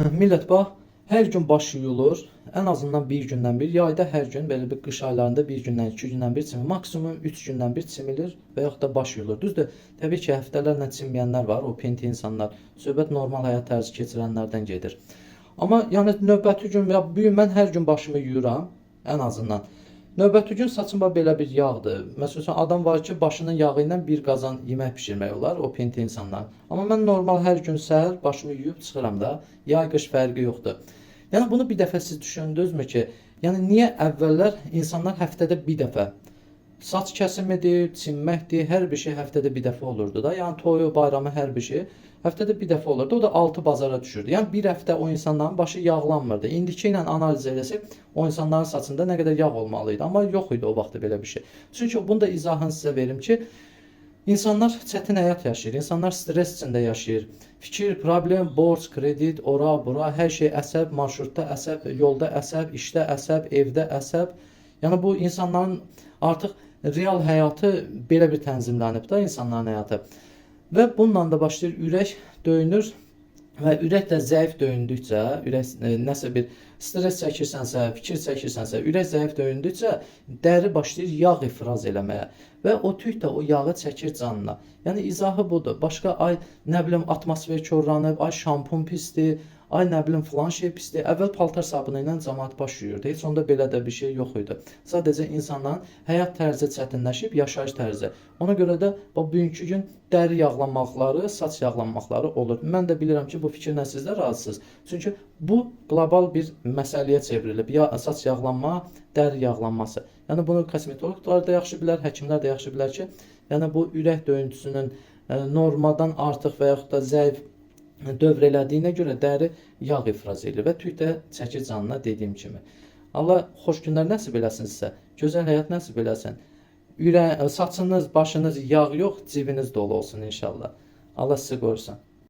Millət bax, hər gün baş yuyulur. Ən azından bir gündən bir, yayda hər gün, belə bir qış aylarında bir gündən, 2 gündən bir çimilir. Maksimum 3 gündən bir çimilir və yaxud da baş yuyulur. Düzdür? Təbii ki, həftələrlə çimməyənlər var, o pinti insanlar. Söhbət normal həyat tərzi keçirənlərdən gedir. Amma yəni növbəti gün ya bu gün mən hər gün başımı yuyuram ən azından. Növbəti gün saçım belə bir yağdır. Məsələn, adam var ki, başının yağı ilə bir qazan yemək bişirmək olar, o pinti insanlar. Amma mən normal hər gün səhər başımı yuyub çıxıram da, yay-qış fərqi yoxdur. Yəni bunu bir dəfə siz düşündünüzmü ki, yəni niyə əvvəllər insanlar həftədə bir dəfə saç kəsimidir, çinməkdir, hər bir şey həftədə bir dəfə olurdu da. Yəni toyu, bayramı, hər bir şey həftədə bir dəfə olurdu. O da 6 bazara düşürdü. Yəni bir həftə o insanların başı yağlanmırdı. İndiki ilə analiz eləsək, o insanların saçında nə qədər yağ olmalı idi. Amma yox idi o vaxtda belə bir şey. Çünki bunu da izahını sizə verim ki, İnsanlar çətin həyat yaşayır, insanlar stres içində yaşayır. Fikir, problem, borc, kredit, ora, bura, hər şey əsəb, marşrutda əsəb, yolda əsəb, işdə əsəb, evdə əsəb. Yəni bu insanların artıq real həyatı belə bir tənzimlənib də insanların həyatı. Və bununla da başlayır ürək döyünür və ürək də zəif döyündükcə, ürək nəsə bir stres çəkirsənsə, fikir çəkirsənsə, ürək zəif döyündükcə dəri başlayır yağ ifraz eləməyə və o tük də o yağı çəkir canına. Yəni izahı budur. Başqa ay nə bilim atmosfer korlanıb, ay şampun pisdir, ay nə bilim filan şey pisdir. Əvvəl paltar sabunu ilə cəmaət baş yuyurdu. Heç onda belə də bir şey yox idi. Sadəcə insanların həyat tərzi çətinləşib, yaşayış tərzi. Ona görə də bugünkü gün dəri yağlanmaqları, saç yağlanmaqları olur. Mən də bilirəm ki, bu fikirlə siz də razısınız. Çünki bu qlobal bir məsələyə çevrilib. Ya saç yağlanma, dəri yağlanması. Yəni bunu kosmetologlar da yaxşı bilər, həkimlər də yaxşı bilər ki, yəni bu ürək döyüntüsünün normadan artıq və yaxud da zəif dövr elədiyinə görə dəri yağ ifraz edir və tük də çəkir canına dediyim kimi. Allah xoş günlər nəsib eləsin sizə. Gözəl həyat nəsib eləsin. Saçınız, başınız yağ yox, cibiniz dolu olsun inşallah. Allah sizi qorusun.